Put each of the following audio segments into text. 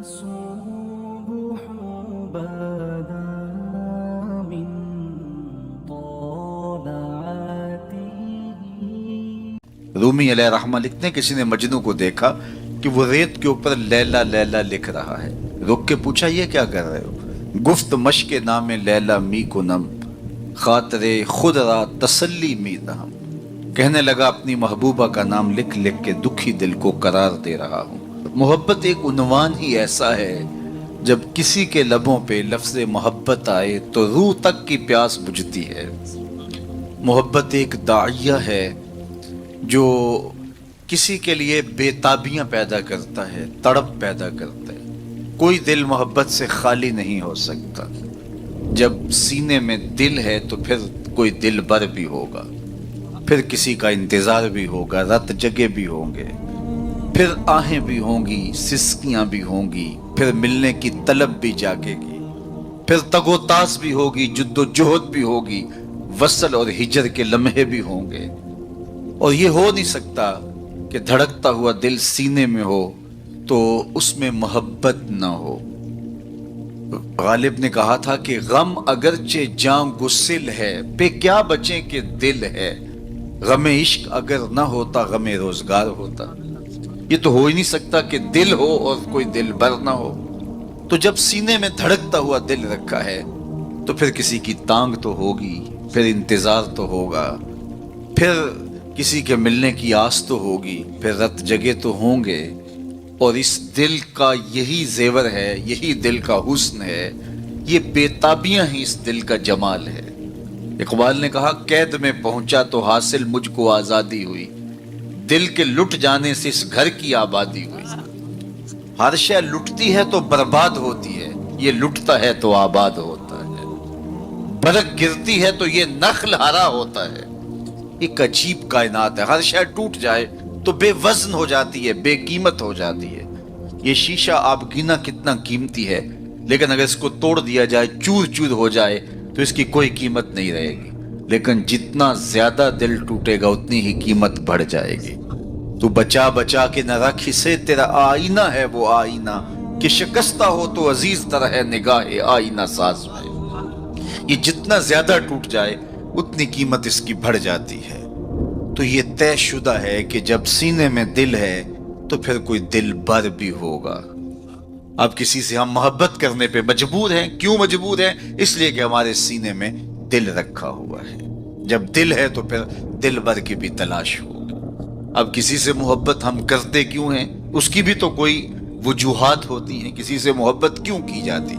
الصبح بدا من طلعته۔ رومی علیہ رحمہ لکھتے ہیں کسی نے مجنو کو دیکھا کہ وہ ریت کے اوپر لیلا لیلا لکھ رہا ہے، رک کے پوچھا یہ کیا کر رہے ہو؟ گفت مشق نام لیلا می کنم، خاطر خود را تسلی می دہم، کہنے لگا اپنی محبوبہ کا نام لکھ لکھ کے دکھی دل کو قرار دے رہا ہوں۔ محبت ایک عنوان ہی ایسا ہے جب کسی کے لبوں پہ لفظ محبت آئے تو روح تک کی پیاس بجھتی ہے۔ محبت ایک داعیہ ہے جو کسی کے لیے بے تابیاں پیدا کرتا ہے، تڑپ پیدا کرتا ہے۔ کوئی دل محبت سے خالی نہیں ہو سکتا۔ جب سینے میں دل ہے تو پھر کوئی دل بر بھی ہوگا، پھر کسی کا انتظار بھی ہوگا، رت جگے بھی ہوں گے، پھر آہیں بھی ہوں گی، سسکیاں بھی ہوں گی، پھر ملنے کی طلب بھی جاگے گی، پھر تگ و تاس بھی ہوگی، جد و جہد بھی ہوگی، وصل اور ہجر کے لمحے بھی ہوں گے۔ اور یہ ہو نہیں سکتا کہ دھڑکتا ہوا دل سینے میں ہو تو اس میں محبت نہ ہو۔ غالب نے کہا تھا کہ غم اگرچہ جاں گسل ہے، پہ کیا بچیں کہ دل ہے، غم عشق اگر نہ ہوتا غم روزگار ہوتا۔ یہ تو ہو ہی نہیں سکتا کہ دل ہو اور کوئی دل بر نہ ہو۔ تو جب سینے میں دھڑکتا ہوا دل رکھا ہے تو پھر کسی کی تانگ تو ہوگی، پھر انتظار تو ہوگا، پھر کسی کے ملنے کی آس تو ہوگی، پھر رت جگے تو ہوں گے۔ اور اس دل کا یہی زیور ہے، یہی دل کا حسن ہے، یہ بے تابیاں ہی اس دل کا جمال ہے۔ اقبال نے کہا قید میں پہنچا تو حاصل مجھ کو آزادی ہوئی، دل کے لٹ جانے سے اس گھر کی آبادی ہوئی۔ ہر شے لٹتی ہے تو برباد ہوتی ہے، یہ لٹتا ہے تو آباد ہوتا ہے۔ برق گرتی ہے تو یہ نخل ہرا ہوتا ہے۔ ایک عجیب کائنات ہے، ہر شے ٹوٹ جائے تو بے وزن ہو جاتی ہے، بے قیمت ہو جاتی ہے۔ یہ شیشہ آبگینہ کتنا قیمتی ہے، لیکن اگر اس کو توڑ دیا جائے، چور چور ہو جائے تو اس کی کوئی قیمت نہیں رہے گی۔ لیکن جتنا زیادہ دل ٹوٹے گا اتنی ہی قیمت بڑھ جائے گی۔ تو بچا بچا کے نہ رکھ اسے، تیرا آئینہ ہے وہ آئینہ، کہ شکستہ ہو تو عزیز تر ہے نگاہ آئینہ ساز میں۔ یہ جتنا زیادہ ٹوٹ جائے اتنی قیمت اس کی بڑھ جاتی ہے۔ تو یہ طے شدہ ہے کہ جب سینے میں دل ہے تو پھر کوئی دل بر بھی ہوگا۔ اب کسی سے ہم محبت کرنے پہ مجبور ہیں۔ کیوں مجبور ہیں؟ اس لیے کہ ہمارے سینے میں دل رکھا ہوا ہے۔ جب دل ہے تو پھر دل بر کی بھی تلاش ہوگی۔ اب کسی سے محبت ہم کرتے کیوں ہیں؟ اس کی بھی تو کوئی وجوہات ہوتی ہیں۔ کسی سے محبت کیوں کی جاتی؟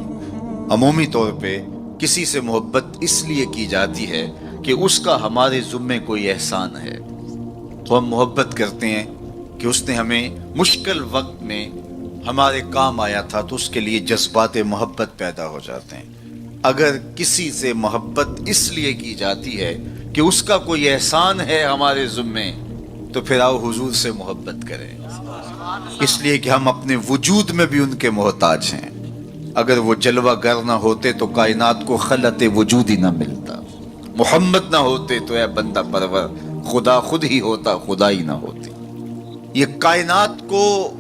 عمومی طور پہ کسی سے محبت اس لیے کی جاتی ہے کہ اس کا ہمارے ذمے کوئی احسان ہے، تو ہم محبت کرتے ہیں کہ اس نے ہمیں مشکل وقت میں ہمارے کام آیا تھا، تو اس کے لیے جذبات محبت پیدا ہو جاتے ہیں۔ اگر کسی سے محبت اس لیے کی جاتی ہے کہ اس کا کوئی احسان ہے ہمارے ذمے، تو پھر آؤ حضور سے محبت کریں، اس لیے کہ ہم اپنے وجود میں بھی ان کے محتاج ہیں۔ اگر وہ جلوہ گر نہ ہوتے تو کائنات کو خلعت وجود ہی نہ ملتا، محمد نہ ہوتے تو اے بندہ پرور خدا خود ہی ہوتا، خدا ہی نہ ہوتی۔ یہ کائنات کو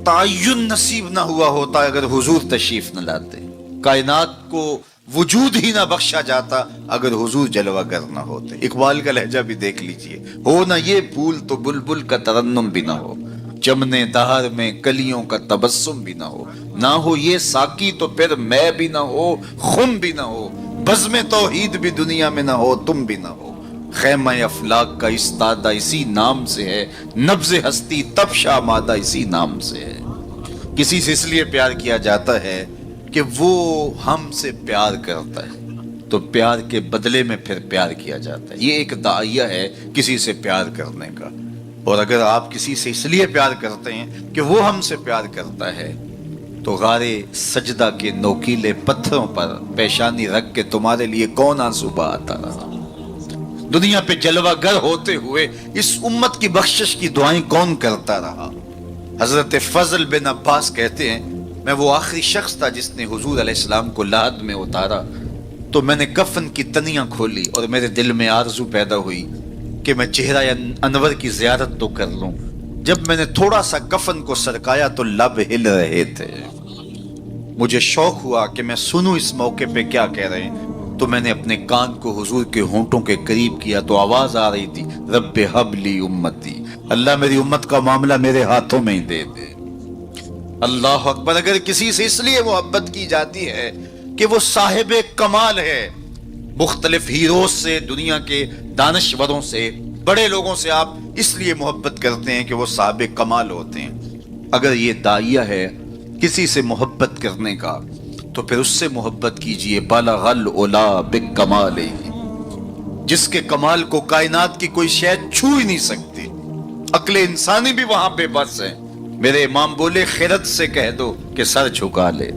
تعین نصیب نہ ہوا ہوتا اگر حضور تشریف نہ لاتے، کائنات کو وجود ہی نہ بخشا جاتا اگر حضور جلوہ گر نہ ہوتے۔ اقبال کا لہجہ بھی دیکھ لیجئے، ہو نہ یہ پھول تو بلبل کا ترنم بھی نہ ہو، چمنے دہر میں کلیوں کا تبسم بھی نہ ہو، نہ ہو یہ ساقی تو پھر میں بھی نہ ہو، خم بھی نہ ہو، بزم توحید بھی دنیا میں نہ ہو، تم بھی نہ ہو۔ خیمہ افلاک کا استادہ اسی نام سے ہے، نبض ہستی تب شامادہ اسی نام سے ہے۔ کسی سے اس لیے پیار کیا جاتا ہے کہ وہ ہم سے پیار کرتا ہے، تو پیار کے بدلے میں پھر پیار کیا جاتا ہے۔ یہ ایک داعیہ ہے کسی سے پیار کرنے کا۔ اور اگر آپ کسی سے اس لیے پیار کرتے ہیں کہ وہ ہم سے پیار کرتا ہے، تو غارِ سجدہ کے نوکیلے پتھروں پر پیشانی رکھ کے تمہارے لیے کون آنسو بہاتا رہا؟ دنیا پہ جلوہ گر ہوتے ہوئے اس امت کی بخشش کی دعائیں کون کرتا رہا؟ حضرت فضل بن عباس کہتے ہیں میں وہ آخری شخص تھا جس نے حضور علیہ السلام کو لحد میں اتارا، تو میں نے کفن کی تنیاں کھولی اور میرے دل میں آرزو پیدا ہوئی کہ میں چہرہ انور کی زیارت تو کر لوں، جب میں نے تھوڑا سا کفن کو سرکایا تو لب ہل رہے تھے. مجھے شوق ہوا کہ میں سنوں اس موقع پہ کیا کہہ رہے ہیں، تو میں نے اپنے کان کو حضور کے ہونٹوں کے قریب کیا تو آواز آ رہی تھی، رب ہب لی امتی، اللہ میری امت کا معاملہ میرے ہاتھوں میں ہی دے دے. اللہ اکبر. اگر کسی سے اس لیے محبت کی جاتی ہے کہ وہ صاحب کمال ہے، مختلف ہیروز سے، دنیا کے دانشوروں سے، بڑے لوگوں سے آپ اس لیے محبت کرتے ہیں کہ وہ صاحب کمال ہوتے ہیں. اگر یہ داعیہ ہے کسی سے محبت کرنے کا تو پھر اس سے محبت کیجئے. بالغ العلا بکمالہ، جس کے کمال کو کائنات کی کوئی شے چھو ہی نہیں سکتی. عقل انسانی بھی وہاں پہ بس ہے. میرے امام بولے خرد سے کہہ دو کہ سر جھکا لے،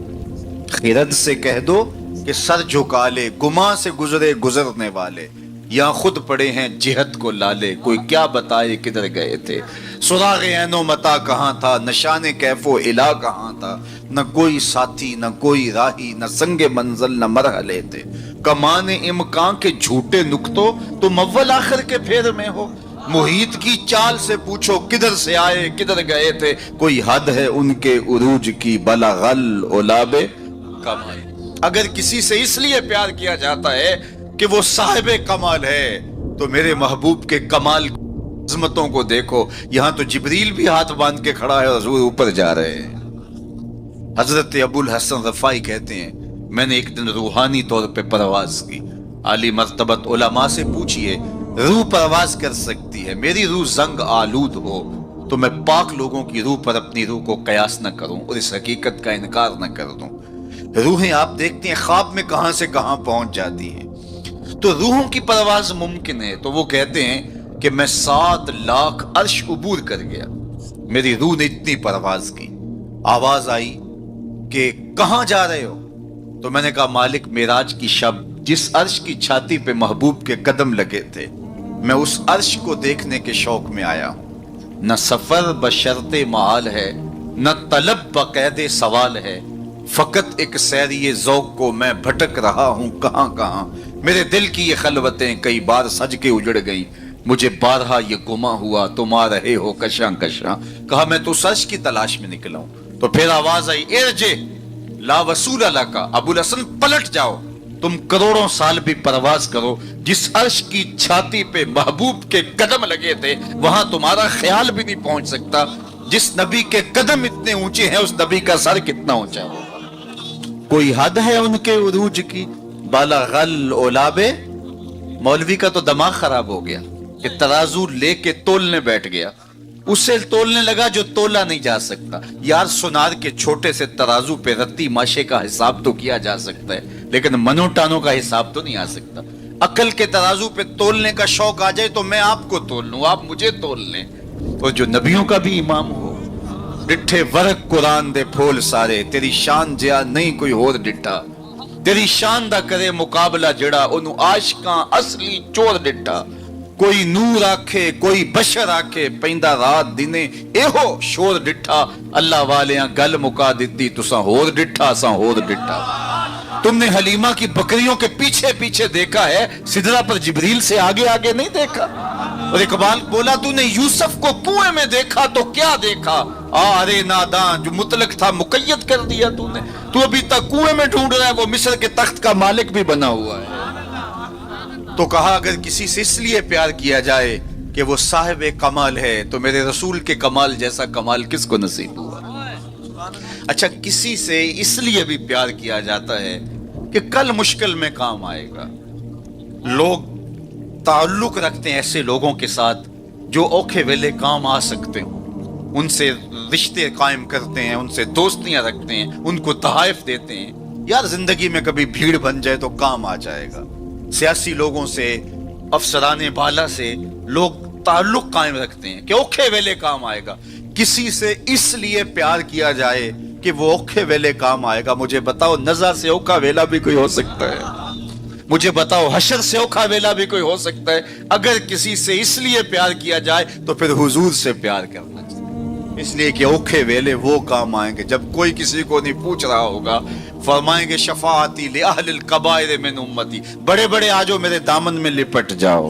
خرد سے کہہ دو کہ سر جھکا لے، گماں سے گزرے گزرنے والے، یا خود پڑے ہیں جہت کو لالے، کوئی کیا بتائے کدھر گئے تھے. سراغ عین و متا کہاں تھا، نشان کیف و الہ کہاں تھا، نہ کوئی ساتھی نہ کوئی راہی، نہ سنگ منزل نہ مرحلے تھے. کمان امکان کے جھوٹے نکتوں تم اول آخر کے پھیر میں ہو. محیط کی چال سے پوچھو کدھر سے آئے کدھر گئے تھے، کوئی حد ہے ان کے عروج کی، بلغ العلا بکمال. اگر کسی سے اس لیے پیار کیا جاتا ہے کہ وہ صاحب کمال ہے تو میرے محبوب کے کمال عظمتوں کو دیکھو. یہاں تو جبریل بھی ہاتھ باندھ کے کھڑا ہے اور حضور اوپر جا رہے ہیں. حضرت ابو الحسن رفاعی کہتے ہیں میں نے ایک دن روحانی طور پہ پرواز کی. عالی مرتبت علماء سے پوچھئے روح پرواز کر سکتی ہے، میری روح زنگ آلود ہو تو میں پاک لوگوں کی روح پر اپنی روح کو قیاس نہ کروں اور اس حقیقت کا انکار نہ کر دوں. روحیں آپ دیکھتے ہیں خواب میں کہاں سے کہاں پہنچ جاتی ہیں، تو روحوں کی پرواز ممکن ہے. تو وہ کہتے ہیں کہ میں 7 لاکھ عرش عبور کر گیا، میری روح نے اتنی پرواز کی. آواز آئی کہ کہاں جا رہے ہو؟ تو میں نے کہا مالک معراج کی شب جس عرش کی چھاتی پہ محبوب کے قدم لگے تھے میں اس عرش کو دیکھنے کے شوق میں آیا ہوں. نہ سفر بشرط محال ہے، نہ طلب بقید سوال ہے، فقط ایک سیری ذوق کو میں بھٹک رہا ہوں کہاں کہاں. میرے دل کی یہ خلوتیں کئی بار سج کے اجڑ گئیں، مجھے بارہا یہ گما ہوا تم آ رہے ہو کشاں کشاں. کہا میں تو سچ کی تلاش میں نکلا ہوں. تو پھر آواز آئی ارجع لا وصول لک، ابو الحسن پلٹ جاؤ، تم کروڑوں سال بھی پرواز کرو، جس عرش کی چھاتی پہ محبوب کے قدم لگے تھے وہاں تمہارا خیال بھی نہیں پہنچ سکتا. جس نبی کے قدم اتنے اونچے ہیں اس نبی کا سر کتنا اونچا ہوگا. کوئی حد ہے ان کے عروج کی، بالغ العلا. مولوی کا تو دماغ خراب ہو گیا کہ ترازو لے کے تولنے بیٹھ گیا، اسے تولنے لگا جو تولا نہیں جا سکتا. یار سونار کے چھوٹے سے ترازو پہ رتی ماشے کا حساب تو کیا جا سکتا ہے لیکن منو ٹانوں کا حساب تو نہیں آ سکتا. عقل کے ترازو پہ تولنے کا شوق آ جائے تو میں آپ کو تول لوں، آپ مجھے تول لیں. اور جو نبیوں کا بھی امام ہو، ڈٹھے ورق قرآن دے پھول سارے، تیری شان جیا نہیں کوئی اور ڈٹھا، تیری شان دا کرے مقابلہ جڑا انہوں عاشقاں اصلی چور ڈٹھا. کوئی نور آکھے کوئی بشر آکھے، پیندہ رات دینے ایہو شور ڈٹھا. اللہ والیاں گل مکا دیتی تساں ہور ڈٹھا ساں ہور ڈٹھا. تم نے حلیمہ کی بکریوں کے پیچھے پیچھے دیکھا ہے، سدرہ پر جبریل سے آگے آگے نہیں دیکھا. اور اقبال بولا تو نے یوسف کو کنویں میں دیکھا تو کیا دیکھا، آرے ناداں جو مطلق تھا مقید کر دیا تو نے. تو ابھی تک کنویں میں ڈھونڈ رہا ہے، وہ مصر کے تخت کا مالک بھی بنا ہوا ہے. تو کہا اگر کسی سے اس لیے پیار کیا جائے کہ وہ صاحب کمال ہے تو میرے رسول کے کمال جیسا کمال کس کو نصیب ہوا. اچھا کسی سے اس لیے بھی پیار کیا جاتا ہے کہ کل مشکل میں کام آئے گا. لوگ تعلق رکھتے ہیں ایسے لوگوں کے ساتھ جو اوکھے ویلے کام آ سکتے ہوں، ان سے رشتے قائم کرتے ہیں، ان سے دوستیاں رکھتے ہیں، ان کو تحائف دیتے ہیں. یار زندگی میں کبھی بھیڑ بن جائے تو کام آ جائے گا. سیاسی لوگوں سے، افسران بالا سے لوگ تعلق قائم رکھتے ہیں کہ اوکھے ویلے کام آئے گا. کسی سے اس لیے پیار کیا جائے کہ وہ اوکھے ویلے کام آئے گا. مجھے بتاؤ نزع سے اوکھا ویلا بھی کوئی ہو سکتا ہے؟ مجھے بتاؤ حشر سے اوکھا ویلا بھی کوئی ہو سکتا ہے؟ اگر کسی سے اس لیے پیار کیا جائے تو پھر حضور سے پیار کرنا چاہیے، اس لیے کہ اوکھے ویلے وہ کام آئیں گے جب کوئی کسی کو نہیں پوچھ رہا ہوگا. فرمائیں گے شفاعتی لأہل الکبائر من امتی، بڑے بڑے آجو میرے دامن میں لپٹ جاؤ.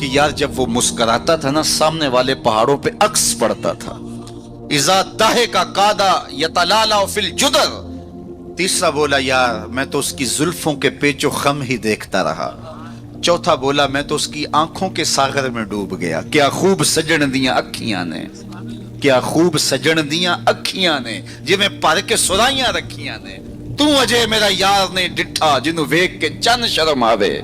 کہ یار جب وہ مسکراتا تھا نا سامنے والے پہاڑوں پہ عکس پڑتا تھا. اذا ضحک قاد یتلالا فی الجدر. تیسرا بولا یار میں تو اس کی زلفوں کے پیچ و خم ہی دیکھتا رہا. چوتھا بولا میں تو اس کی آنکھوں کے ساغر میں ڈوب گیا. کیا خوب سجن دیاں اکھیاں نے, کیا خوب سجن دیاں اکھیاں نے, جویں پر کے سرائیاں رکھیاں نے. تو اجے میرا یار نے ڈٹھا جنوں ویکھ کے چن شرم آوے.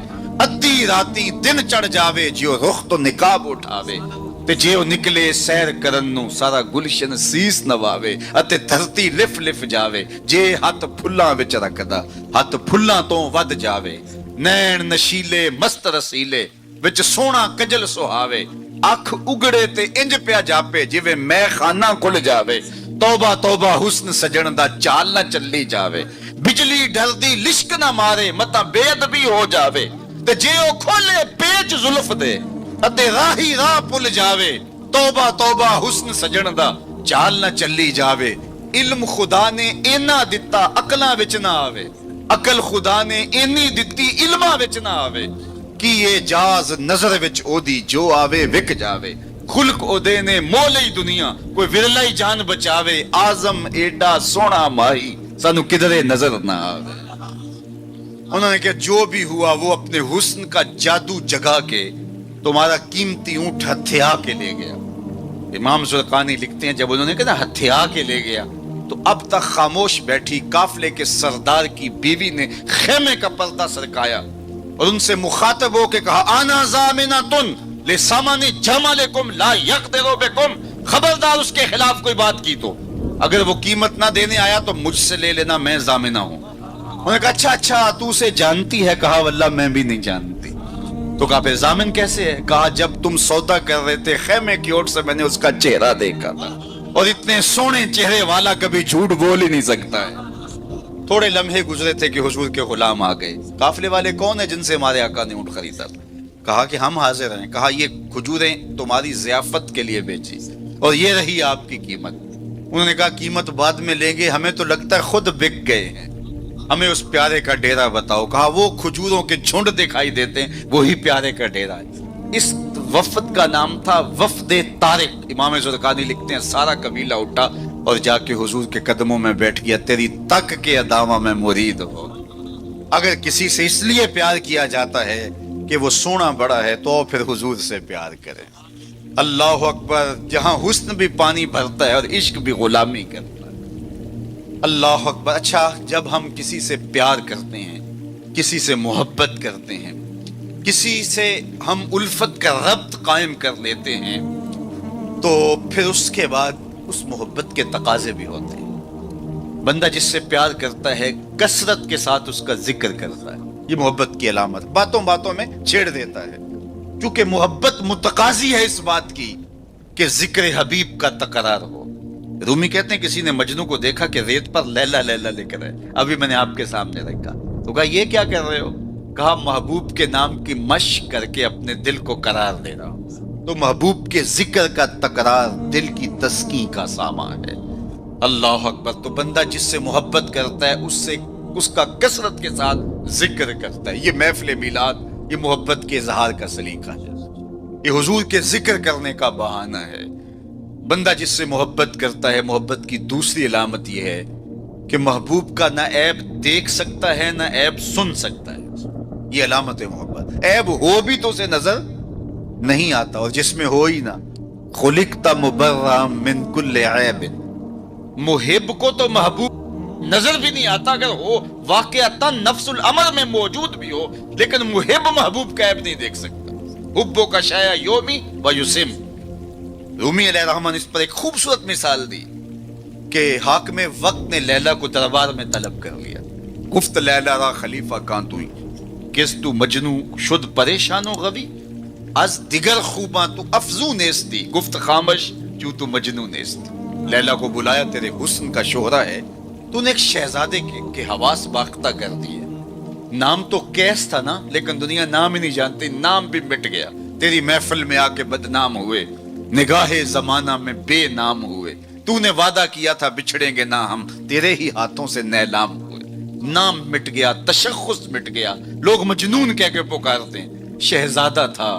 ادھی راتی دن چڑھ جاوے جیو رخ تو نقاب اٹھاوے. تے جیو نکلے سیر کرن نو سارا گلشن سیس نواوے. اتے دھرتی لف لف جاوے جے ہاتھ پھلاں وچ رکھدا ہاتھ پھلاں تو ود جاوے. نین نشیلے مست رسیلے وچ سونا کجل سہاوے. اکھ اگڑے تے انج پیا جاپے جویں میں خانہ کھل جاوے. توبہ توبہ حسن سجن دا چال نہ چلی جاوے. بجلی ڈردی لشک نہ مارے متا بے ادبی ہو جاوے. تے جے او کھولے پیچ زلف دے اتے راہی راہ پل جاوے. توبہ توبہ حسن سجن دا چال نہ چلی جاوے. علم خدا نے اینا دتا عقلاں وچ نہ آوے. عقل خدا نے اینی دتی علماں وچ نہ آوے. کی یہ جاز نظر وچ او دی جو آوے وک جاوے. خلق او دے نے مولئی دنیا کوئی ورلائی جان بچاوے. آزم ایڈا سونا ماہی سانو کدرے نظر نہ آوے. انہوں نے کہا جو بھی ہوا وہ اپنے حسن کا جادو جگا کے تمہارا قیمتی اونٹ ہتھیا کے لے گیا. امام زرقانی لکھتے ہیں جب انہوں نے کہا ہتھیا کے لے گیا تو اب تک خاموش بیٹھی قافلے کے سردار کی بیوی نے خیمے کا پردہ سرکایا اور ان سے مخاطب ہو کے کہا آنا زامنۃ لسامن جمالکم لا یقدر بکم. خبردار اس کے خلاف کوئی بات کی تو اگر وہ قیمت نہ دینے آیا تو مجھ سے لے لینا, میں ضامنہ ہوں. انہوں نے کہا اچھا تو اسے جانتی ہے؟ کہا واللہ میں بھی نہیں جانتی. تو کہا پھر ضامن کیسے ہے؟ کہا جب تم سودا کر رہے تھے خیمے کی اوٹ سے میں نے اس کا چہرہ دیکھا تھا اور اتنے سونے چہرے والا کبھی جھوٹ بول ہی نہیں سکتا ہے. تھوڑے لمحے گزرے تھے کہ حضور کے غلام آ گئے. قافلے والے کون ہیں جن سے ہمارے آقا نے اونٹ خریدا تھا؟ کہا کہ ہم حاضر ہیں. کہا یہ کھجوریں تمہاری ضیافت کے لیے بیچی اور یہ رہی آپ کی قیمت. انہوں نے کہا قیمت بعد میں لیں گے, ہمیں تو لگتا ہے خود بک گئے ہیں, ہمیں اس پیارے کا ڈیرا بتاؤ. کہا وہ کھجوروں کے جھنڈ دکھائی دیتے ہیں وہی پیارے کا ڈیرا ہے. اس وفد کا نام تھا وفد طارق. امام زرقانی لکھتے ہیں سارا قبیلہ اٹھا اور جا کے حضور کے قدموں میں بیٹھ گیا. تیری تک کے ادامہ میں مرید ہو. اگر کسی سے اس لیے پیار کیا جاتا ہے کہ وہ سونا بڑا ہے تو پھر حضور سے پیار کریں. اللہ اکبر. جہاں حسن بھی پانی بھرتا ہے اور عشق بھی غلامی کرتا ہے. اللہ اکبر. اچھا جب ہم کسی سے پیار کرتے ہیں, کسی سے محبت کرتے ہیں, کسی سے ہم الفت کا ربط قائم کر لیتے ہیں تو پھر اس کے بعد اس محبت کے تقاضے بھی ہوتے ہیں. بندہ جس سے پیار کرتا ہے کثرت کے ساتھ اس کا ذکر کرتا ہے. یہ محبت کی علامت. باتوں باتوں میں چھیڑ دیتا ہے کیونکہ محبت متقاضی ہے اس بات کی کہ ذکر حبیب کا تکرار ہو. رومی کہتے ہیں کسی نے مجنو کو دیکھا کہ ریت پر لیلا لیلا لکھ رہا ہے. ابھی میں نے آپ کے سامنے رکھا تو کہا یہ کیا کر رہے ہو؟ کہا محبوب کے نام کی مشق کر کے اپنے دل کو قرار دے رہا ہوں. تو محبوب کے ذکر کا تکرار دل کی تسکین کا سامان ہے. اللہ اکبر. تو بندہ جس سے محبت کرتا ہے اس کا کثرت کے ساتھ ذکر کرتا ہے. یہ محفل میلاد یہ محبت کے اظہار کا سلیقہ ہے. یہ حضور کے ذکر کرنے کا بہانہ ہے. بندہ جس سے محبت کرتا ہے, محبت کی دوسری علامت یہ ہے کہ محبوب کا نہ عیب دیکھ سکتا ہے نہ عیب سن سکتا ہے. یہ علامت ہے محبت. عیب ہو بھی تو اسے نظر نہیں آتا, اور جس میں ہو ہی نہ خلقت مبرأ من کل عیب. محب کو تو محبوب نظر بھی نہیں آتا, اگر ہو واقعتا نفس الامر میں موجود بھی ہو, لیکن محب محبوب کا عیب نہیں دیکھ سکتا. حبو کا شایا یومی و یسم. رومی علیہ الرحمن اس پر ایک خوبصورت مثال دی کہ حاکم وقت نے لیلا کو دربار میں طلب کر لیا. گفت لیلا را خلیفہ کان توئی کس تو مجنو شد پریشان و غوی از دیگر خوباں تو افزو نیستی. گفت خامش جو تو مجنو نیستی. لیلا کو بلایا, تیرے حسن کا شہرہ ہے, تو نے ایک شہزادے کے حواس باختہ کر دیے. نام تو کیس تھا نا, لیکن دنیا نام ہی نہیں جانتی, نام بھی مٹ گیا. تیری محفل میں آ کے بدنام ہوئے, نگاہ زمانہ میں بے نام ہوئے. تو نے وعدہ کیا تھا بچھڑیں گے نہ ہم, تیرے ہی ہاتھوں سے نیلام ہوئے. نام مٹ گیا, تشخص مٹ گیا, لوگ مجنون کہہ کے پکارتے ہیں. شہزادہ تھا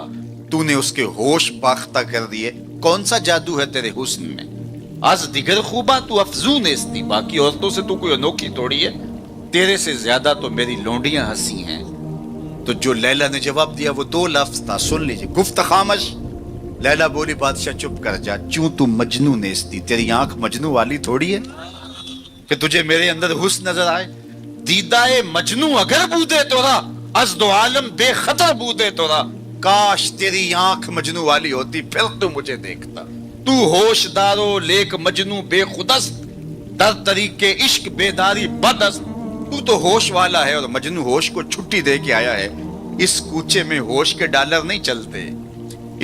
تو نے اس کے ہوش باختہ کر دیے. کون سا جادو ہے تیرے حسن میں؟ از دیگر خوباں تو افزون استی، باقی عورتوں سے تو کوئی انوکھی توڑی ہے، تیرے سے زیادہ تو میری لونڈیاں ہنسی ہیں. تو جو لیلا نے جواب دیا وہ 2 لفظ تھا، سن لیجیے. گفت خامش. لیلا بولی بادشاہ چپ کر جا، چوں تو مجنو نیستی، تیری آنکھ مجنو والی تھوڑی ہے کہ تجھے میرے اندر حسن نظر آئے. دیدائے مجنو اگر بودے تورا، از دو عالم بے خطر بودے تورا. کاش تیری آنکھ مجنو والی ہوتی، پھر تو مجھے دیکھتا. تو ہوش دارو لیک مجنو بے خودست، در طریق عشق بیداری بدست. تو تو ہوش والا ہے اور مجنو ہوش کو چھٹی دے کے آیا ہے. اس کوچے میں ہوش کے ڈالر نہیں چلتے،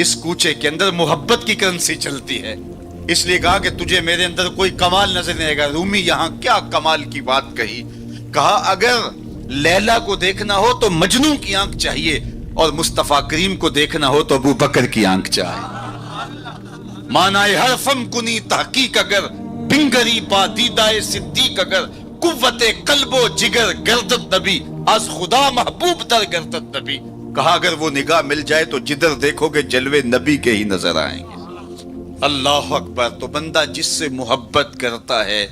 اس کوچے کے اندر محبت کی کرنسی چلتی ہے. اس لیے کہا کہ تجھے میرے اندر کوئی کمال نظر نہیں آئے گا. رومی یہاں کیا کمال کی بات کہی. کہا اگر لیلا کو دیکھنا ہو تو مجنو کی آنکھ چاہیے، اور مصطفیٰ کریم کو دیکھنا ہو تو ابو بکر کی آنکھ چاہیے. مانائے حرفم کنی تحقیق اگر، بنگری پا دیدائے صدیق اگر. قوت قلب و جگر گردت نبی، از خدا محبوب در گردت نبی. کہا اگر وہ نگاہ مل جائے تو جدھر دیکھو گے جلوے نبی کے ہی نظر آئیں گے. اللہ اکبر. تو بندہ جس سے محبت کرتا ہے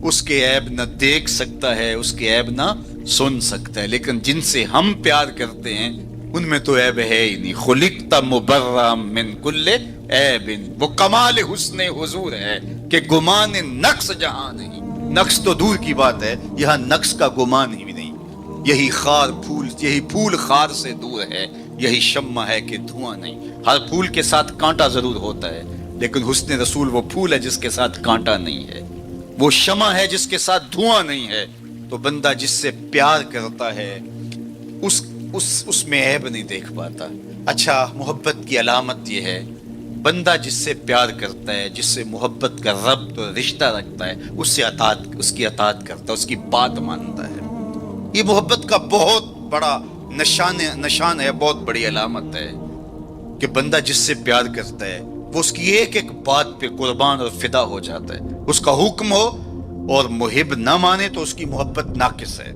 اس کے عیب نہ دیکھ سکتا ہے، اس کے عیب نہ سن سکتا ہے. لیکن جن سے ہم پیار کرتے ہیں ان میں تو عیب ہے ہی نہیں. خلقت مبرم من کل عیب، وہ کمال حسن حضور ہے کہ گمان نقص جہاں نہیں. نقص تو دور کی بات ہے، یہاں نقص کا گمان ہی نہیں. یہی خار پھول، یہی پھول خار سے دور ہے، یہی شمع ہے کہ دھواں نہیں. ہر پھول کے ساتھ کانٹا ضرور ہوتا ہے، لیکن حسن رسول وہ پھول ہے جس کے ساتھ کانٹا نہیں ہے، وہ شمع ہے جس کے ساتھ دھواں نہیں ہے. تو بندہ جس سے پیار کرتا ہے اس میں عیب نہیں دیکھ پاتا. اچھا، محبت کی علامت یہ ہے، بندہ جس سے پیار کرتا ہے، جس سے محبت کا ربط اور رشتہ رکھتا ہے، اس کی اطاعت کرتا ہے، اس کی بات مانتا ہے. یہ محبت کا بہت بڑا نشان ہے، بہت بڑی علامت ہے کہ بندہ جس سے پیار کرتا ہے وہ اس کی ایک ایک بات پہ قربان اور فدا ہو جاتا ہے. اس کا حکم ہو اور محب نہ مانے تو اس کی محبت ناقص ہے.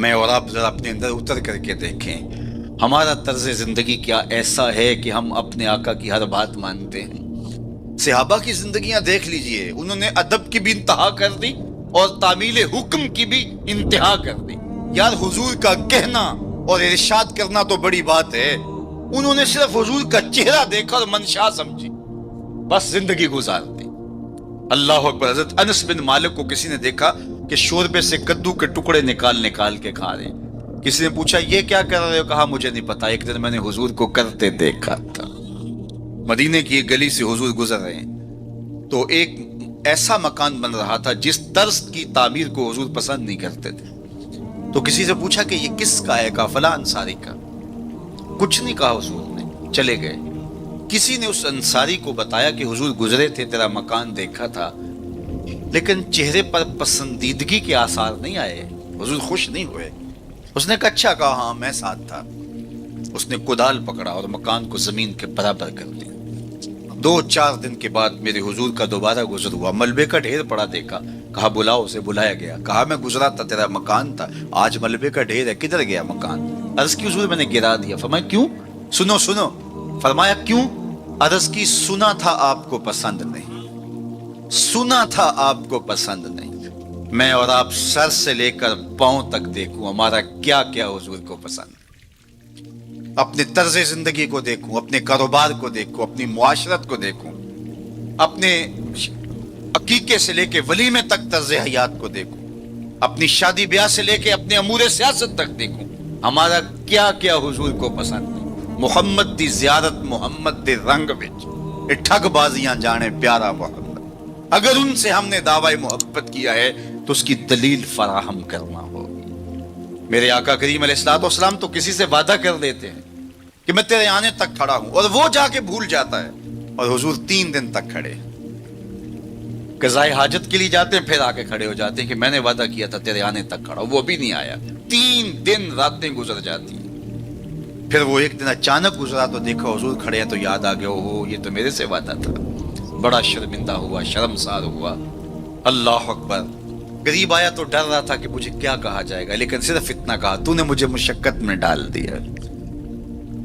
میں اور آپ ذرا اپنے اندر اتر کر کے دیکھیں، ہمارا طرز زندگی کیا ایسا ہے کہ ہم اپنے آقا کی ہر بات مانتے ہیں. صحابہ کی زندگیاں دیکھ لیجئے، انہوں نے ادب کی بھی انتہا کر دی اور تعمیل حکم کی بھی انتہا کر دی. یار حضور کا کہنا اور ارشاد کرنا تو بڑی بات ہے، انہوں نے صرف حضور کا چہرہ دیکھا اور منشا سمجھی، بس زندگی گزار دی. اللہ اکبر. حضرت انس بن مالک کو کسی نے دیکھا کہ شوربے سے کدو کے ٹکڑے نکال کے کھا رہے ہیں. کسی نے پوچھا یہ کیا کر رہے ہو؟ کہا مجھے نہیں پتا، ایک دن میں نے حضور کو کرتے دیکھا تھا. مدینے کی ایک گلی سے حضور گزر رہے ہیں تو ایک ایسا مکان بن رہا تھا جس طرز کی تعمیر کو حضور پسند نہیں کرتے تھے. تو کسی سے پوچھا کہ یہ کس کا ہے؟ کہا فلاں انصاری کا. کچھ نہیں کہا حضور نے، چلے گئے. کسی نے اس انصاری کو بتایا کہ حضور گزرے تھے، تیرا مکان دیکھا تھا، لیکن چہرے پر پسندیدگی کے آثار نہیں آئے، حضور خوش نہیں ہوئے. اس نے کہا اچھا. کہا ہاں میں ساتھ تھا. اس نے کدال پکڑا اور مکان کو زمین کے برابر کر دیا. 2-4 دن کے بعد میرے حضور کا دوبارہ گزر ہوا، ملبے کا ڈھیر پڑا دیکھا. کہا بلاؤ. اسے بلایا گیا. کہا میں گزرا تھا، تیرا مکان تھا، آج ملبے کا ڈھیر ہے، کدھر گیا مکان؟ عرض کی حضور میں نے گرا دیا. فرمایا کیوں؟ سنو. فرمایا کیوں؟ عرض کی سنا تھا آپ کو پسند نہیں، سنا تھا آپ کو پسند نہیں. میں اور آپ سر سے لے کر پاؤں تک دیکھوں ہمارا کیا کیا حضور کو پسند. اپنے طرز زندگی کو دیکھوں، اپنے کاروبار کو دیکھوں، اپنی معاشرت کو دیکھوں، اپنے عقیقے سے لے کے ولیمے تک طرز حیات کو دیکھوں، اپنی شادی بیاہ سے لے کے اپنے امور سیاست تک دیکھوں ہمارا کیا کیا حضور کو پسند ہے. محمد دی زیارت محمد دے رنگ وچ، اے ٹھگ بازیاں جانے پیارا محمد. اگر ان سے ہم نے دعوی محبت کیا ہے تو اس کی دلیل فراہم کرنا ہوگی. میرے آقا کریم علیہ الصلوۃ والسلام تو کسی سے وعدہ کر دیتے ہیں کہ میں تیرے آنے تک کھڑا ہوں، اور وہ جا کے بھول جاتا ہے. اور حضور 3 دن تک کھڑے، قضائے حاجت کے لیے جاتے ہیں، پھر آ کے کھڑے ہو جاتے ہیں کہ میں نے وعدہ کیا تھا تیرے آنے تک کھڑا ہوں، وہ بھی نہیں آیا. 3 دن راتیں گزر جاتی ہیں. پھر وہ ایک دن اچانک گزرا تو دیکھا حضور کھڑے ہیں تو یاد آ گیا، اوہ یہ تو میرے سے وعدہ تھا. بڑا شرمندہ ہوا، شرمسار ہوا. اللہ اکبر. قریب آیا تو ڈر رہا تھا کہ مجھے کیا کہا جائے گا، لیکن صرف اتنا کہا تو نے مجھے مشقت میں ڈال دیا.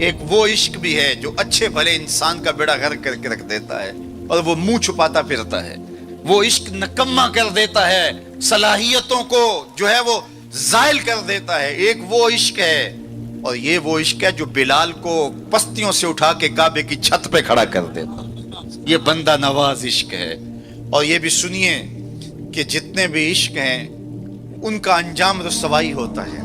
ایک وہ عشق بھی ہے جو اچھے بھلے انسان کا بیڑا غرق کر کے رکھ دیتا ہے اور وہ منہ چھپاتا پھرتا ہے. وہ عشق نکما کر دیتا ہے, صلاحیتوں کو جو ہے وہ زائل کر دیتا ہے. ایک وہ عشق ہے, اور یہ وہ عشق ہے جو بلال کو پستیوں سے اٹھا کے کعبے کی چھت پہ کھڑا کر دیتا. یہ بندہ نواز عشق ہے. اور یہ بھی سنیے کہ جتنے بھی عشق ہیں ان کا انجام رسوائی ہوتا ہے.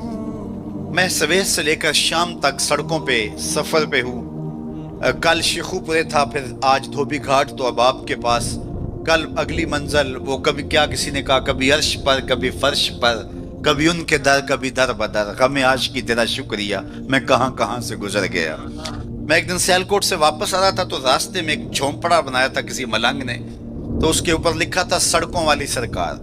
میں سویر سے لے کر شام تک سڑکوں پہ سفر پہ ہوں. کل شیخو پورے تھا, پھر آج دھوبی گھاٹ, تو اب آپ کے پاس. کل اگلی منزل وہ کبھی کیا کسی نے کہا, کبھی عرش پر کبھی فرش پر, کبھی ان کے در کبھی در بدر, غم عاشقی تیرا شکریہ میں کہاں کہاں سے گزر گیا. میں ایک دن سیالکوٹ سے واپس آ رہا تھا تو راستے میں ایک جھونپڑا بنایا تھا کسی ملنگ نے, تو اس کے اوپر لکھا تھا سڑکوں والی سرکار.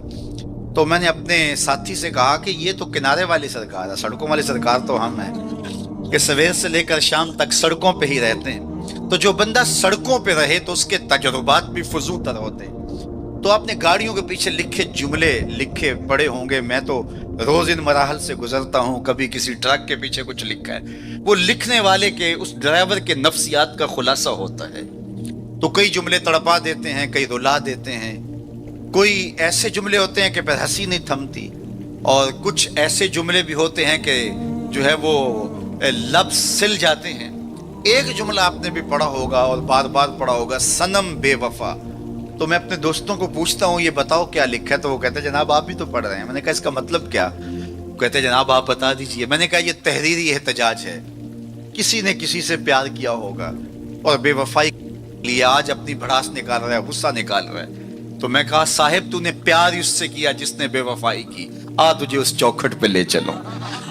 تو میں نے اپنے ساتھی سے کہا کہ یہ تو کنارے والی سرکار ہے, سڑکوں والی سرکار تو ہم ہیں کہ سویر سے لے کر شام تک سڑکوں پہ ہی رہتے ہیں. تو جو بندہ سڑکوں پہ رہے تو اس کے تجربات بھی فضول تر ہوتے. تو آپ نے گاڑیوں کے پیچھے لکھے جملے لکھے پڑے ہوں گے, میں تو روز ان مراحل سے گزرتا ہوں. کبھی کسی ٹرک کے پیچھے کچھ لکھا ہے, وہ لکھنے والے کے اس ڈرائیور کے نفسیات کا خلاصہ ہوتا ہے. تو کئی جملے تڑپا دیتے ہیں, کئی رلا دیتے ہیں, کوئی ایسے جملے ہوتے ہیں کہ پھر ہنسی نہیں تھمتی, اور کچھ ایسے جملے بھی ہوتے ہیں کہ جو ہے وہ لفظ سل جاتے ہیں. ایک جملہ آپ نے بھی پڑھا ہوگا اور بار بار پڑھا ہوگا, صنم بے وفا. تو میں اپنے دوستوں کو پوچھتا ہوں یہ بتاؤ کیا لکھا ہے, تو وہ کہتے ہیں جناب آپ بھی تو پڑھ رہے ہیں. میں نے کہا اس کا مطلب کیا؟ کہتے ہیں جناب آپ بتا دیجئے. میں نے کہا یہ تحریری احتجاج ہے, کسی نے کسی سے پیار کیا ہوگا اور بے وفائی لیے آج اپنی بھڑاس نکال رہا ہے, غصہ نکال رہا ہے. تو میں کہا صاحب تو نے پیار اس سے کیا جس نے بے وفائی کی, آ تجھے اس چوکھٹ پہ لے چلو.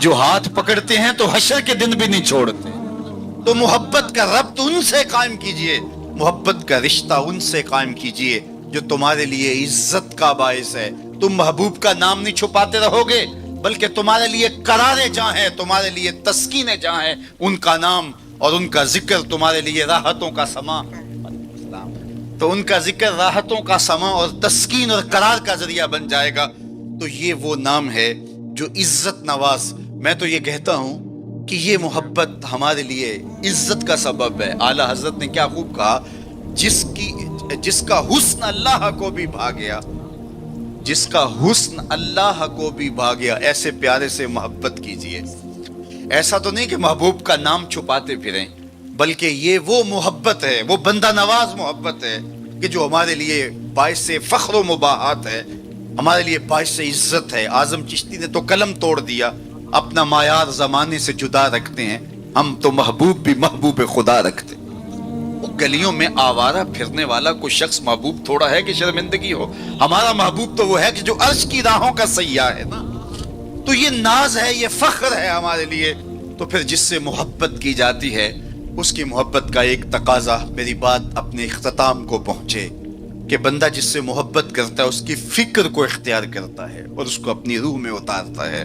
جو ہاتھ پکڑتے ہیں تو حشر کے دن بھی نہیں چھوڑتے. تو محبت کا ربط ان سے قائم کیجئے, محبت کا رشتہ ان سے قائم کیجئے جو تمہارے لیے عزت کا باعث ہے. تم محبوب کا نام نہیں چھپاتے رہو گے, بلکہ تمہارے لیے قرار جہاں ہے, تمہارے لیے تسکین جہاں ہے, ان کا نام اور ان کا ذکر تمہارے لیے راحتوں کا سما. تو ان کا ذکر راحتوں کا سما اور تسکین اور قرار کا ذریعہ بن جائے گا. تو یہ وہ نام ہے جو عزت نواز. میں تو یہ کہتا ہوں کہ یہ محبت ہمارے لیے عزت کا سبب ہے. اعلیٰ حضرت نے کیا خوب کہا, جس کا حسن اللہ کو بھی بھا گیا, جس کا حسن اللہ کو بھی بھا گیا, ایسے پیارے سے محبت کیجئے. ایسا تو نہیں کہ محبوب کا نام چھپاتے پھریں, بلکہ یہ وہ محبت ہے, وہ بندہ نواز محبت ہے کہ جو ہمارے لیے باعث فخر و مباحات ہے, ہمارے لیے باعث عزت ہے. اعظم چشتی نے تو قلم توڑ دیا, اپنا معیار زمانے سے جدا رکھتے ہیں, ہم تو محبوب بھی محبوب خدا رکھتے. وہ گلیوں میں آوارہ پھرنے والا کوئی شخص محبوب تھوڑا ہے کہ شرمندگی ہو. ہمارا محبوب تو وہ ہے کہ جو عرش کی راہوں کا سیاح ہے نا. تو یہ ناز ہے, یہ فخر ہے ہمارے لیے. تو پھر جس سے محبت کی جاتی ہے اس کی محبت کا ایک تقاضا, میری بات اپنے اختتام کو پہنچے, کہ بندہ جس سے محبت کرتا ہے اس کی فکر کو اختیار کرتا ہے اور اس کو اپنی روح میں اتارتا ہے,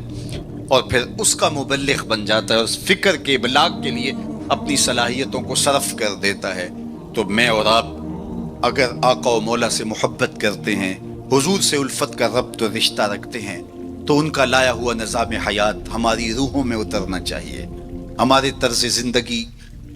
اور پھر اس کا مبلغ بن جاتا ہے, اس فکر کے ابلاغ کے لیے اپنی صلاحیتوں کو صرف کر دیتا ہے. تو میں اور آپ اگر آقا و مولا سے محبت کرتے ہیں, حضور سے الفت کا ربط و رشتہ رکھتے ہیں, تو ان کا لایا ہوا نظام حیات ہماری روحوں میں اترنا چاہیے. ہمارے طرز زندگی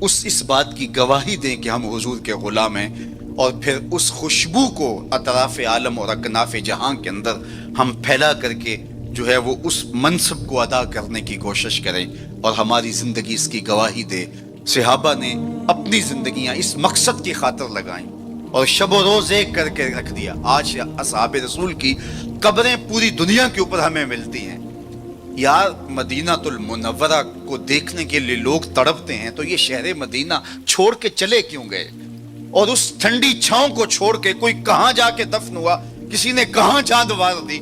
اس بات کی گواہی دیں کہ ہم حضور کے غلام ہیں, اور پھر اس خوشبو کو اطراف عالم اور اکناف جہاں کے اندر ہم پھیلا کر کے جو ہے وہ اس منصب کو ادا کرنے کی کوشش کریں, اور ہماری زندگی اس کی گواہی دے. صحابہ نے اپنی زندگیاں اس مقصد کی خاطر لگائیں اور شب و روز ایک کر کے رکھ دیا. آج اصحاب رسول کی قبریں پوری دنیا کے اوپر ہمیں ملتی ہیں. یار مدینہ المنورہ کو دیکھنے کے لیے لوگ تڑپتے ہیں, تو یہ شہر مدینہ چھوڑ کے چلے کیوں گئے؟ اور اس ٹھنڈی چھاؤں کو چھوڑ کے کوئی کہاں جا کے دفن ہوا, کسی نے کہاں چاند وار دی.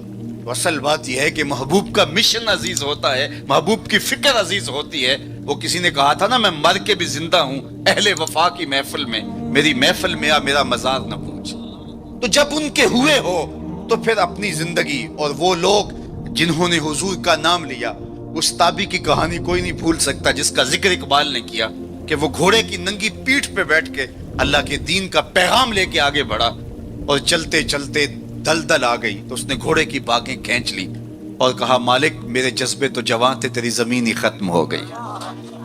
اصل بات یہ ہے کہ محبوب کا مشن عزیز ہوتا ہے, محبوب کی فکر عزیز ہوتی ہے. وہ کسی نے کہا تھا نا, میں مر کے بھی زندہ ہوں اہل وفا کی محفل میں, میری محفل میں میرا مزار نہ پہنچ. تو جب ان کے ہوئے ہو تو پھر اپنی زندگی, اور وہ لوگ جنہوں نے حضور کا نام لیا, اس تابی کی کہانی کوئی نہیں بھول سکتا جس کا ذکر اقبال نے کیا, کہ وہ گھوڑے کی ننگی پیٹھ پہ بیٹھ کے اللہ کے دین کا پیغام لے کے آگے بڑھا, اور چلتے چلتے دلدل آ گئی تو اس نے گھوڑے کی باگیں کھینچ لی اور کہا, مالک میرے جذبے تو جوان تھے, تیری زمین ہی ختم ہو گئی.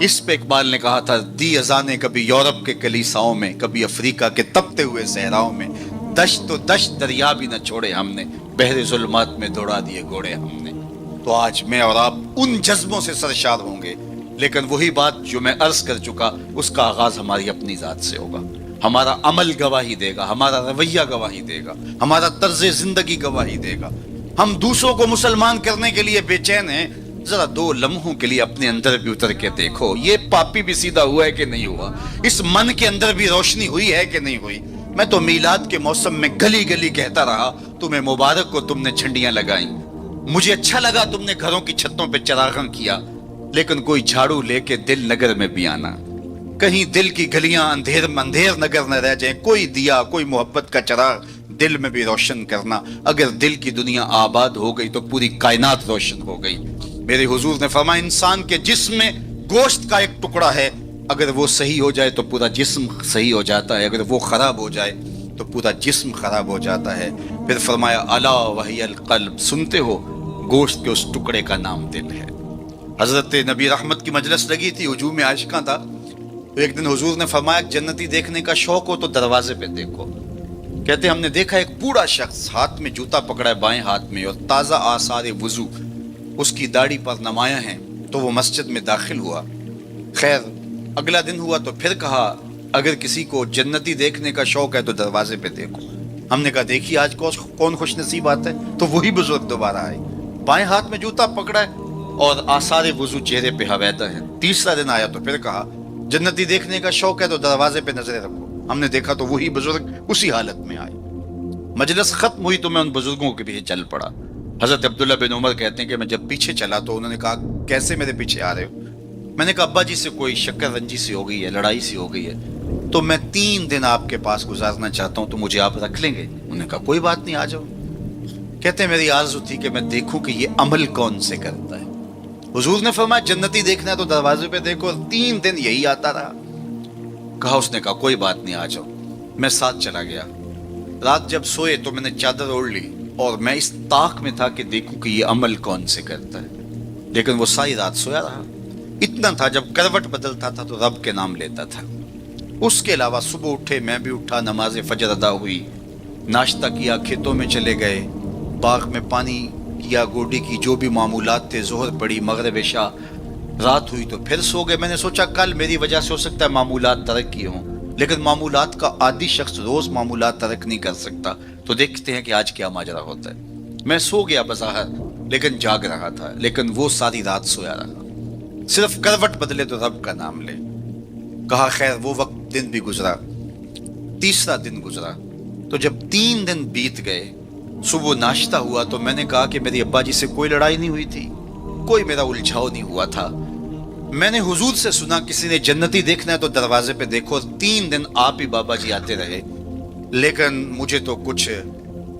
اس پہ اقبال نے کہا تھا دی ازانے کبھی یورپ کے کلیساؤں میں، کبھی افریقہ کے تپتے ہوئے صحراؤں میں، دشت و دشت دریا بھی نہ چھوڑے ہم نے، بحر ظلمات میں دوڑا دیے گھوڑے ہم نے۔ تو آج میں اور آپ ان جذبوں سے سرشار ہوں گے، لیکن وہی بات جو میں عرض کر چکا، اس کا آغاز ہماری اپنی ذات سے ہوگا۔ ہمارا عمل گواہی دے گا، ہمارا رویہ گواہی دے گا، ہمارا طرز زندگی گواہی دے گا۔ ہم دوسروں کو مسلمان کرنے کے لیے بے چین ہیں، ذرا 2 لمحوں کے لیے اپنے اندر بھی اتر کے دیکھو، یہ پاپی بھی سیدھا ہوا ہے کہ نہیں ہوا، اس من کے اندر بھی روشنی ہوئی ہے کہ نہیں ہوئی۔ میں تو میلاد کے موسم میں گلی گلی کہتا رہا، تمہیں مبارک کو تم نے جھنڈیاں لگائیں، مجھے اچھا لگا تم نے گھروں کی چھتوں پہ چراغاں کیا، لیکن کوئی جھاڑو لے کے دل نگر میں بھی آنا، کہیں دل کی گلیاں اندھیر نگر نہ رہ جائیں، کوئی دیا، کوئی محبت کا چراغ دل میں بھی روشن کرنا۔ اگر دل کی دنیا آباد ہو گئی تو پوری کائنات روشن ہو گئی۔ میرے حضور نے فرمایا انسان کے جسم میں گوشت کا ایک ٹکڑا ہے، اگر وہ صحیح ہو جائے تو پورا جسم صحیح ہو جاتا ہے، اگر وہ خراب ہو جائے تو پورا جسم خراب ہو جاتا ہے۔ پھر فرمایا الا وہی القلب، سنتے ہو گوشت کے اس ٹکڑے کا نام دل ہے۔ حضرت نبی رحمت کی مجلس لگی تھی، ہجوم عاشقاں تھا۔ ایک دن حضور نے فرمایا جنتی دیکھنے کا شوق ہو تو دروازے پہ دیکھو۔ کہتے ہم نے دیکھا ایک بوڑھا شخص ہاتھ میں جوتا پکڑا ہے بائیں ہاتھ میں، اور تازہ آثار وضو اس کی داڑھی پر نمایاں ہیں، تو وہ مسجد میں داخل ہوا۔ خیر اگلا دن ہوا تو پھر کہا اگر کسی کو جنتی دیکھنے کا شوق ہے تو دروازے پہ دیکھو۔ ہم نے کہا دیکھیے آج کون خوش نصیب آتا ہے، تو وہی بزرگ دوبارہ آئے، بائیں ہاتھ میں جوتا پکڑا ہے اور آثار وضو چہرے پہ حویدہ ہے۔ تیسرا دن آیا تو پھر کہا جنتی دیکھنے کا شوق ہے تو دروازے پہ نظریں رکھو۔ ہم نے دیکھا تو وہی بزرگ اسی حالت میں آئے۔ مجلس ختم ہوئی تو میں ان بزرگوں کے پیچھے چل پڑا۔ حضرت عبداللہ بن عمر کہتے ہیں کہ میں جب پیچھے چلا تو انہوں نے کہا کیسے میرے پیچھے آ رہے ہو؟ میں نے کہا ابا جی سے کوئی شکر رنجی سی ہو گئی ہے، لڑائی سی ہو گئی ہے، تو میں 3 دن آپ کے پاس گزارنا چاہتا ہوں، تو مجھے آپ رکھ لیں گے؟ انہوں نے کہا کوئی بات نہیں، آ جاؤ۔ کہتے ہیں میری آرزو تھی کہ میں دیکھوں کہ یہ عمل کون سے کرتا ہے۔ حضور نے فرمایا جنتی دیکھنا ہے تو دروازے پہ دیکھو، 3 دن یہی آتا رہا۔ کہا اس نے کہا کوئی بات نہیں، آ جاؤ۔ میں ساتھ چلا گیا۔ رات جب سوئے تو میں نے چادر اوڑھ لی اور میں اس طاق میں تھا کہ دیکھوں کہ یہ عمل کون سے کرتا ہے، لیکن وہ ساری رات سویا رہا۔ اتنا تھا جب کروٹ بدلتا تھا تو رب کے نام لیتا تھا۔ اس کے علاوہ صبح اٹھے، میں بھی اٹھا، نماز فجر ادا ہوئی، ناشتہ کیا، کھیتوں میں چلے گئے، باغ میں پانی کیا، گوڈی کی جو بھی معمولات تھے، ظہر پڑی، مغرب عشاء، رات ہوئی تو پھر سو گئے۔ میں نے سوچا کل میری وجہ سے ہو سکتا ہے معمولات ترک کیے ہوں، لیکن معمولات کا عادی شخص روز معمولات ترک نہیں کر سکتا، تو دیکھتے ہیں کہ آج کیا ماجرا ہوتا ہے۔ میں سو گیا بظاہر، لیکن جاگ رہا تھا، لیکن وہ ساری رات سویا رہا، صرف کروٹ بدلے تو رب کا نام لے۔ کہا خیر وہ وقت دن بھی گزرا۔ تیسرا دن گزرا تو جب 3 دن بیت گئے، صبح ناشتہ ہوا تو میں نے کہا کہ میری ابا جی سے کوئی لڑائی نہیں ہوئی تھی، کوئی میرا الجھاؤ نہیں ہوا تھا۔ میں نے حضور سے سنا کسی نے جنتی دیکھنا ہے تو دروازے پہ دیکھو، 3 دن آپ ہی بابا جی آتے رہے، لیکن مجھے تو کچھ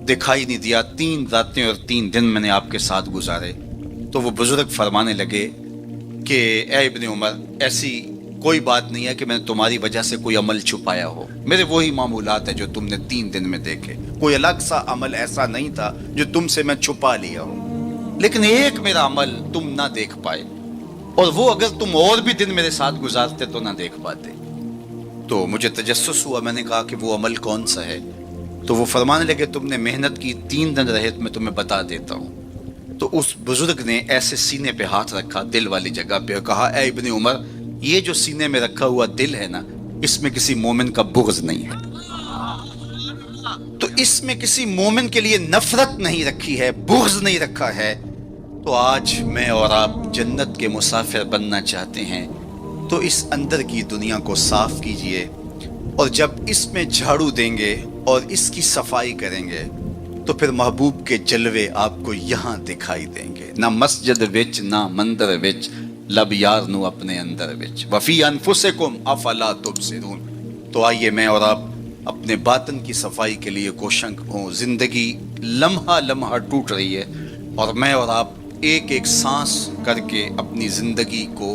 دکھائی نہیں دیا۔ 3 راتیں اور 3 دن میں نے آپ کے ساتھ گزارے۔ تو وہ بزرگ فرمانے لگے کہ اے ابن عمر، ایسی کوئی بات نہیں ہے کہ میں نے تمہاری وجہ سے کوئی عمل چھپایا ہو، میرے وہی معمولات ہیں جو تم نے 3 دن میں دیکھے، کوئی الگ سا عمل ایسا نہیں تھا جو تم سے میں چھپا لیا ہوں، لیکن ایک میرا عمل تم نہ دیکھ پائے، اور وہ اگر تم اور بھی دن میرے ساتھ گزارتے تو نہ دیکھ پاتے۔ تو مجھے تجسس ہوا، میں نے کہا کہ وہ عمل کون سا ہے؟ تو وہ فرمانے لگے تم نے محنت کی، 3 دن رہے، میں تمہیں بتا دیتا ہوں۔ تو اس بزرگ نے ایسے سینے پہ ہاتھ رکھا، دل والی جگہ پہ، کہا اے ابن عمر، یہ جو سینے میں رکھا ہوا دل ہے نا، اس میں کسی مومن کا بغض نہیں ہے، تو اس میں کسی مومن کے لیے نفرت نہیں رکھی ہے، بغض نہیں رکھا ہے۔ تو آج میں اور آپ جنت کے مسافر بننا چاہتے ہیں تو اس اندر کی دنیا کو صاف کیجئے، اور جب اس میں جھاڑو دیں گے اور اس کی صفائی کریں گے تو پھر محبوب کے جلوے آپ کو یہاں دکھائی دیں گے، نہ مسجد وچ نہ مندر وچ، لب یار نو اپنے اندر وچ، وفی انفسکم افلا تبصرون۔ تو آئیے میں اور آپ اپنے باطن کی صفائی کے لیے کوشاں ہوں۔ زندگی لمحہ لمحہ ٹوٹ رہی ہے، اور میں اور آپ ایک ایک سانس کر کے اپنی زندگی کو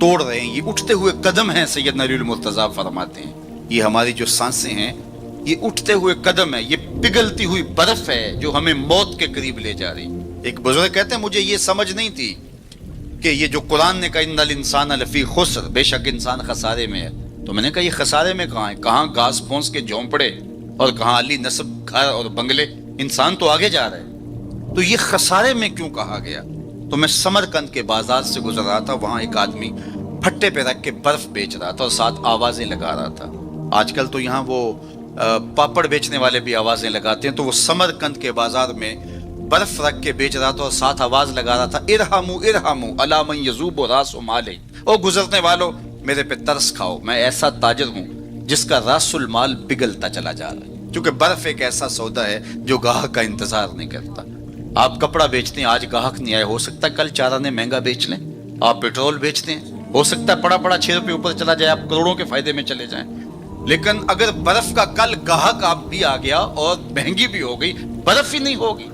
توڑ رہے ہیں۔ یہ اٹھتے ہوئے قدم ہیں، سیدنا علی المرتضیٰ فرماتے ہیں، یہ ہماری جو سانسیں ہیں یہ اٹھتے ہوئے قدم ہے، یہ پگھلتی ہوئی برف ہے جو ہمیں موت کے قریب لے جا رہی۔ ایک بزرگ کہتے ہیں مجھے یہ سمجھ نہیں تھی کہ یہ جو قرآن نے کہا ان الانسان لفی خسر، بے شک انسان خسارے میں ہے، تو میں نے کہا یہ خسارے میں کہاں ہے؟ کہاں گھاس پھونس کے جھونپڑے اور کہاں علی نصب گھر اور بنگلے، انسان تو آگے جا رہا ہے، تو یہ خسارے میں کیوں کہا گیا؟ تو میں سمرقند کے بازار سے گزر رہا تھا، وہاں ایک آدمی پھٹے پہ رکھ کے برف بیچ رہا تھا اور ساتھ آوازیں لگا رہا تھا۔ آج کل تو یہاں وہ پاپڑ بیچنے والے بھی آوازیں لگاتے ہیں، تو وہ سمرقند کے بازار میں برف رکھ کے بیچ رہا تھا اور ساتھ آواز لگا رہا تھا ارحمو ارحمو علی من یذوب راس مال، او گزرنے والوں میرے پہ ترس کھاؤ، میں ایسا تاجر ہوں جس کا راس المال پگھلتا چلا جا رہا ہے، کیونکہ برف ایک ایسا سودا ہے جو گاہک کا انتظار نہیں کرتا۔ آپ کپڑا بیچتے ہیں، آج گاہک نہیں آئے، ہو سکتا ہے کل 4 آنے مہنگا بیچ لیں۔ آپ پیٹرول بیچتے ہیں، ہو سکتا ہے پڑا پڑا 6 روپے اوپر چلا جائے، آپ کروڑوں کے فائدے میں چلے جائیں۔ لیکن اگر برف کا کل گاہک آپ بھی آ گیا اور مہنگی بھی ہو گئی، برف ہی نہیں ہوگی،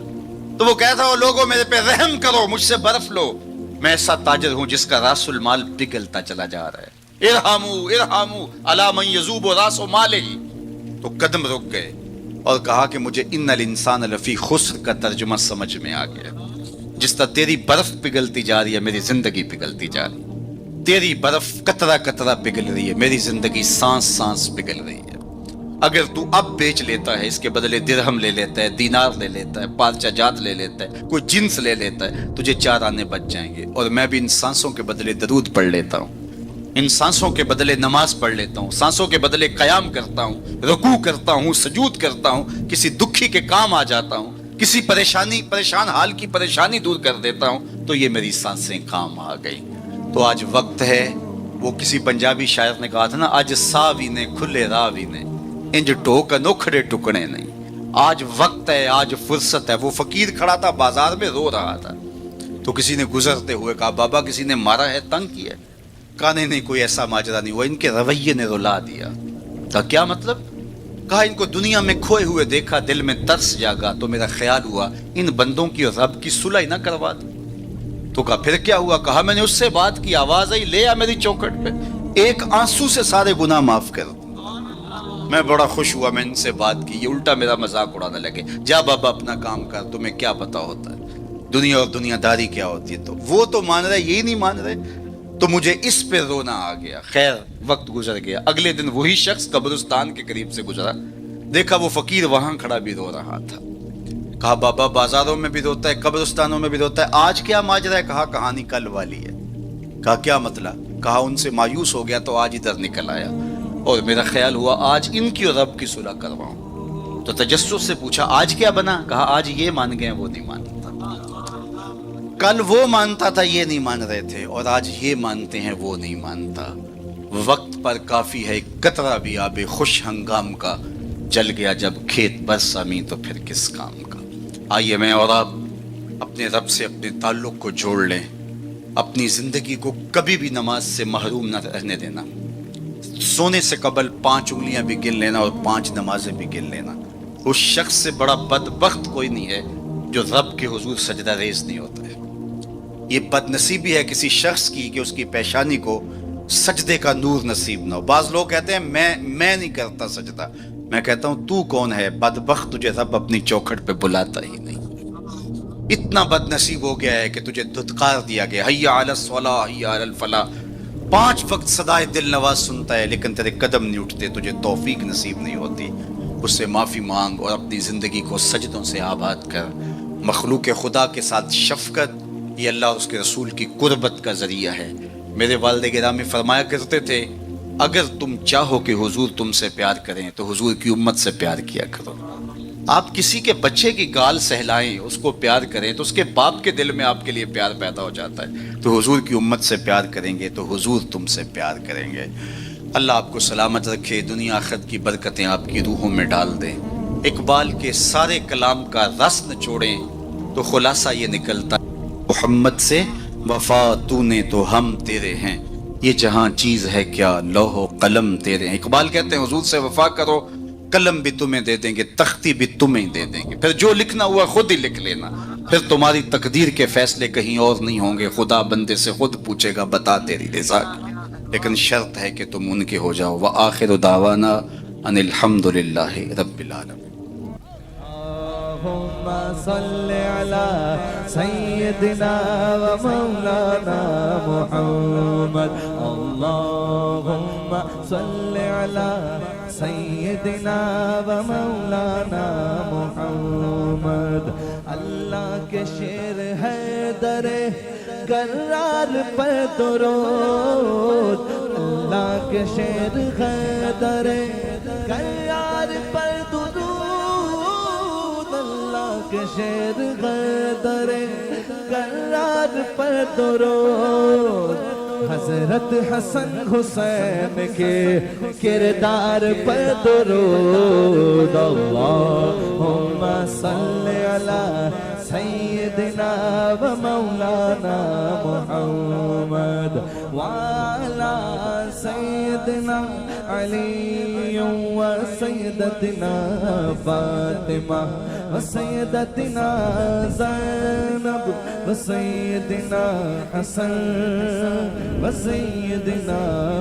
تو وہ کہتا ہو لوگوں میرے پہ رحم کرو، مجھ سے برف لو، میں ایسا تاجر ہوں جس کا راس المال پگھلتا چلا جا رہا ہے۔ ارحمو ارحمو علی من یذوب راس مالہ، تو قدم رک گئے اور کہا کہ مجھے ان الانسان لفی خسر کا ترجمہ سمجھ میں آ گیا۔ جس طرح تیری برف پگھلتی جا رہی ہے، میری زندگی پگھلتی جا رہی ہے، تیری برف قطرہ قطرہ پگھل رہی ہے، میری زندگی سانس سانس پگھل رہی ہے۔ اگر تو اب بیچ لیتا ہے، اس کے بدلے درہم لے لیتا ہے، دینار لے لیتا ہے، پارچہ جات لے لیتا ہے، کوئی جنس لے لیتا ہے، تجھے 4 آنے بچ جائیں گے، اور میں بھی ان سانسوں کے بدلے درود پڑھ لیتا ہوں، ان سانسوں کے بدلے نماز پڑھ لیتا ہوں، سانسوں کے بدلے قیام کرتا ہوں، رکوع کرتا ہوں، سجود کرتا ہوں، کسی دکھی کے کام آ جاتا ہوں، کسی پریشان حال کی پریشانی دور کر دیتا ہوں، تو یہ میری سانسیں کام آ گئی۔ تو آج وقت ہے، وہ کسی پنجابی شاعر نے کہا تھا نا، آج ساوی نے کھلے راوی نے انج ٹوک نوکھڑے ٹکڑے نہیں، آج وقت ہے، آج فرصت ہے۔ وہ فقیر کھڑا تھا بازار میں رو رہا تھا، تو کسی نے گزرتے ہوئے کہا بابا کسی نے مارا ہے، تنگ کیا ہے؟ کہا نہیں کوئی ایسا ماجرا نہیں ہوا، ان کے رویے نے رلا دیا۔ کہا کیا مطلب؟ کہا ان کو دنیا میں کھوئے ہوئے دیکھا، دل میں ترس جاگا، تو میرا خیال ہوا ان بندوں کی اور رب کی صلح نہ کروا دوں۔ تو کہا پھر کیا ہوا؟ کہا میں نے اس سے بات کی، آواز آئی لے آ میری چوکھٹ پہ، ایک آنسو سے سارے گناہ معاف کر دوں۔ میں بڑا خوش ہوا، میں ان سے بات کی، یہ الٹا میرا مذاق اڑانے لگے، جا بابا اپنا کام کر، تمہیں کیا پتا ہوتا ہے دنیا اور دنیا داری کیا ہوتی ہے۔ تو وہ تو مان رہے، یہی نہیں مان رہے، تو مجھے اس پہ رونا آ گیا۔ خیر وقت گزر گیا، اگلے دن وہی شخص قبرستان کے قریب سے گزرا، دیکھا وہ فقیر وہاں کھڑا بھی رو رہا تھا۔ کہا بابا بازاروں میں بھی روتا ہے، قبرستانوں میں بھی روتا ہے، آج کیا ماجرا ہے؟ کہا کہانی کل والی ہے۔ کہا کیا مطلب؟ کہا ان سے مایوس ہو گیا تو آج ادھر نکل آیا، اور میرا خیال ہوا آج ان کی اور رب کی صلح کرواؤں۔ تو تجسس سے پوچھا آج کیا بنا؟ کہا آج یہ مان گئے وہ نہیں مانتا، کل وہ مانتا تھا یہ نہیں مان رہے تھے، اور آج یہ مانتے ہیں وہ نہیں مانتا۔ وقت پر کافی ہے قطرہ بھی آب خوش ہنگام کا، جل گیا جب کھیت برسامی تو پھر کس کام کا۔ آئیے میں اور آپ اپنے رب سے اپنے تعلق کو جوڑ لیں، اپنی زندگی کو کبھی بھی نماز سے محروم نہ رہنے دینا، سونے سے قبل 5 انگلیاں بھی گن لینا اور 5 نمازیں بھی گن لینا۔ اس شخص سے بڑا بدبخت کوئی نہیں ہے جو رب کے حضور سجدہ ریز نہیں ہوتا ہے۔ یہ بد نصیبی ہے کسی شخص کی کہ اس کی پیشانی کو سجدے کا نور نصیب نہ ہو۔ بعض لوگ کہتے ہیں میں نہیں کرتا سجدہ، میں کہتا ہوں تو کون ہے بدبخت، تجھے رب اپنی چوکھٹ پہ بلاتا ہی نہیں۔ اتنا بد نصیب ہو گیا ہے کہ تجھے دھتکار دیا گیا، حیا علی الصلاح حیا علی الفلاح، 5 وقت صدائے دل نواز سنتا ہے لیکن تیرے قدم نہیں اٹھتے، تجھے توفیق نصیب نہیں ہوتی۔ اس سے معافی مانگ اور اپنی زندگی کو سجدوں سے آباد کر۔ مخلوق خدا کے ساتھ شفقت یہ اللہ اور اس کے رسول کی قربت کا ذریعہ ہے۔ میرے والد گرامی فرمایا کرتے تھے اگر تم چاہو کہ حضور تم سے پیار کریں تو حضور کی امت سے پیار کیا کرو۔ آپ کسی کے بچے کی گال سہلائیں، اس کو پیار کریں تو اس کے باپ کے دل میں آپ کے لیے پیار پیدا ہو جاتا ہے۔ تو حضور کی امت سے پیار کریں گے تو حضور تم سے پیار کریں گے۔ اللہ آپ کو سلامت رکھے، دنیا آخرت کی برکتیں آپ کی روحوں میں ڈال دیں۔ اقبال کے سارے کلام کا رس نچوڑیں تو خلاصہ یہ نکلتا محمد سے وفا تو نے تو ہم تیرے ہیں، یہ جہاں چیز ہے کیا لوح و قلم تیرے ہیں۔ اقبال کہتے ہیں حضور سے وفا کرو، قلم بھی تمہیں دے دیں گے، تختی بھی تمہیں دے دیں گے، پھر جو لکھنا ہوا خود ہی لکھ لینا، پھر تمہاری تقدیر کے فیصلے کہیں اور نہیں ہوں گے، خدا بندے سے خود پوچھے گا بتا تیری رضا کی، لیکن شرط ہے کہ تم ان کے ہو جاؤ۔ وآخر دعوانا ان الحمد للہ رب العالمین۔ اللهم صل على سيدنا ومولانا محمد اللهم صل على سيدنا ومولانا محمد اللہ کے شیر حیدر کرار پر درود اللہ کے شیر حیدر کرار پر درود اللہ کے شیر حیدر کرار پر درود حضرت حسن حسین کے کردار پر درود اللہم صلی علی سیدنا و مولانا محمد وعلی سیدنا علی و سیدتنا فاطمہ و سیدتنا زینب و سیدنا حسن و سیدنا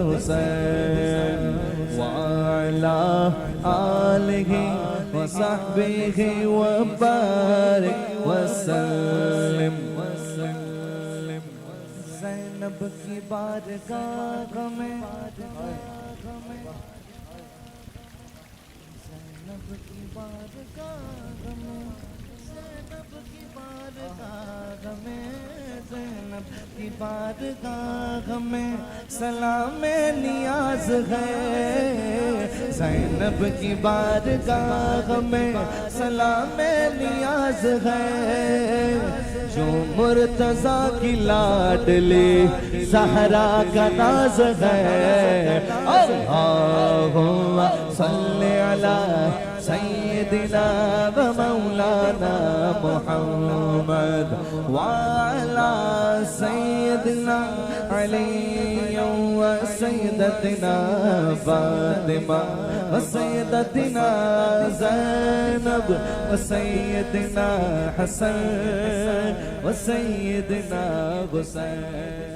حسین وعلی آلہ وصحبہ وبارک وسلم زینب کی بارگاہ میں زینب کی بارگاہ میں زینب کی بارگاہ میں زینب کی بارگاہ میں سلام نیاز ہے زینب کی بارگاہ میں سلام نیاز ہے جو مرتضیٰ کی لاڈلی زہرا کا ناز ہے اللہم صلی علی سیدنا و مولانا محمد وعلی سیدنا علی و سیدتنا فاطمہ و سیدتنا زینب و سیدنا حسن و سیدنا حسین